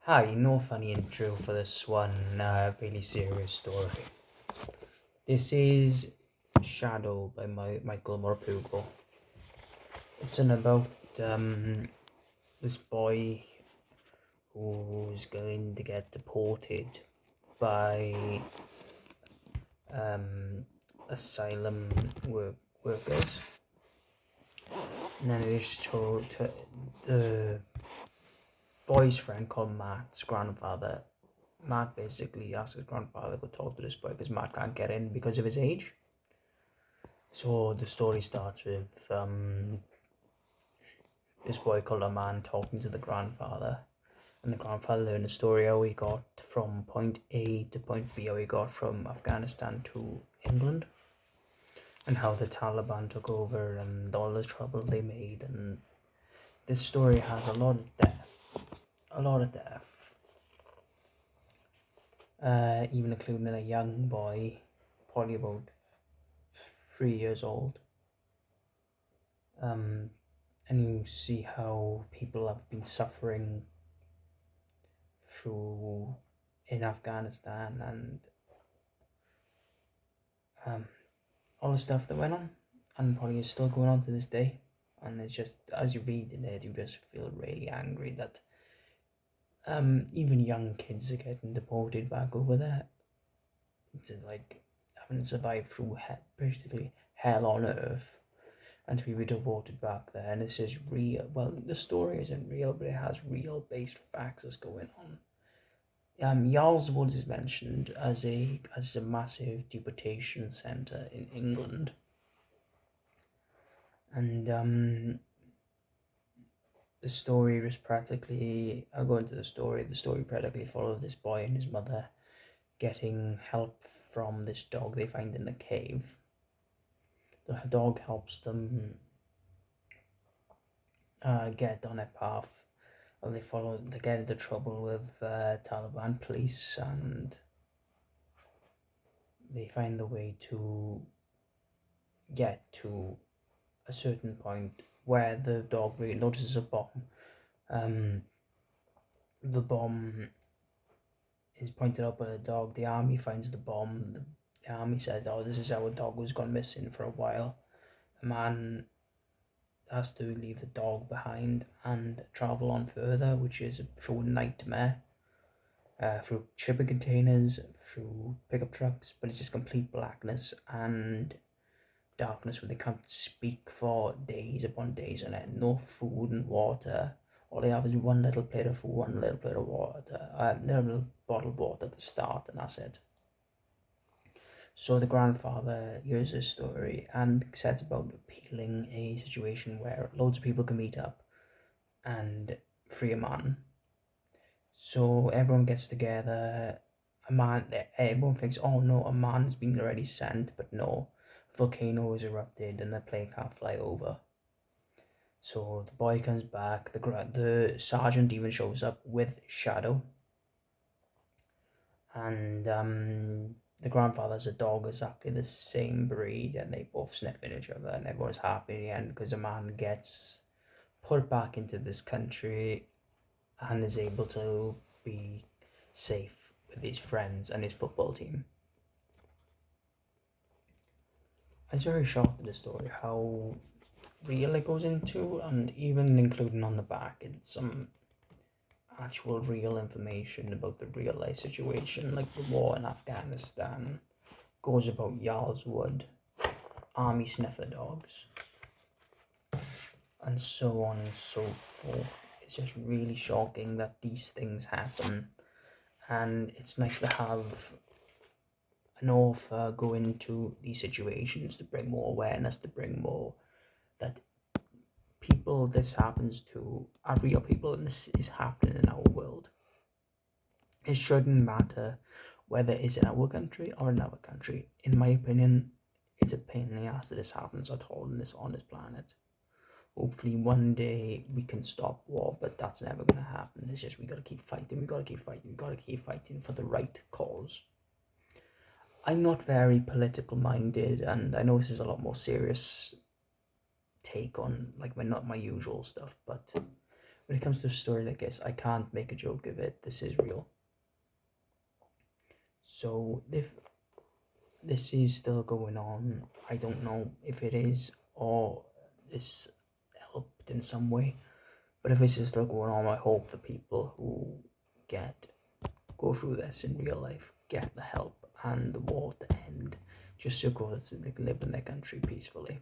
Hi, no funny intro for this one, really serious story. This is Shadow by Michael Morpugo. It's about um, this boy who's going to get deported by um, asylum workers. And then it's told to the boy's friend called Matt's grandfather. Matt basically asks his grandfather to talk to this boy because Matt can't get in because of his age. So the story starts with this boy called a man talking to the grandfather, and the grandfather learned the story how he got from point A to point B, how he got from Afghanistan to England, and how the Taliban took over and all the trouble they made. And this story has a lot of death, even including a young boy, probably about 3 years old. And you see how people have been suffering through in Afghanistan and um, all the stuff that went on, and probably is still going on to this day. And it's just, as you read in it, you just feel really angry that even young kids are getting deported back over there to like having survived through basically hell on earth, and to be deported back there. And it's just real. Well, the story isn't real, but it has real based facts that's going on. Yarl's Wood is mentioned as a massive deportation centre in England, and the story is practically. I'll go into the story. The story practically follows this boy and his mother getting help from this dog they find in a cave. The dog helps them get on a path. They get into trouble with Taliban police, and they find the way to get to a certain point where the dog really notices a bomb. Um, the bomb is pointed out by the dog. The army finds the bomb. The army says, "Oh, this is our dog who's gone missing for a while." A man has to leave the dog behind and travel on further, which is through a nightmare, through shipping containers, through pickup trucks, but it's just complete blackness and darkness where they can't speak for days upon days on end. No food and water. All they have is one little plate of food, one little plate of water, little bottle of water at the start, and that's it. So the grandfather hears this story and sets about appealing a situation where loads of people can meet up and free a man. So everyone gets together. Everyone thinks, oh no, a man has been already sent, but no, a volcano has erupted and the plane can't fly over. So the boy comes back. The sergeant even shows up with Shadow, and the grandfather's a dog, exactly the same breed, and they both sniffing each other, and everyone's happy in the end because a man gets put back into this country and is able to be safe with his friends and his football team. I was very shocked at the story how real it goes into, and even including on the back, it's some actual real information about the real life situation, like the war in Afghanistan, goes about Yarl's Wood, army sniffer dogs, and so on and so forth. It's just really shocking that these things happen, and it's nice to have an author go into these situations to bring more awareness, to bring more that people this happens to are real people, and this is happening in our world. It shouldn't matter whether it's in our country or another country. In my opinion, it's a pain in the ass that this happens at all on this planet. Hopefully one day we can stop war, but that's never gonna happen. It's just we gotta keep fighting, we gotta keep fighting, we gotta keep fighting for the right cause. I'm not very political minded, and I know this is a lot more serious take on like not my usual stuff, but when it comes to a story like this, I can't make a joke of it. This is real. So if this is still going on, I don't know if it is or this helped in some way. But if this is still going on, I hope the people who go through this in real life get the help and the war to end, just so they can live in their country peacefully.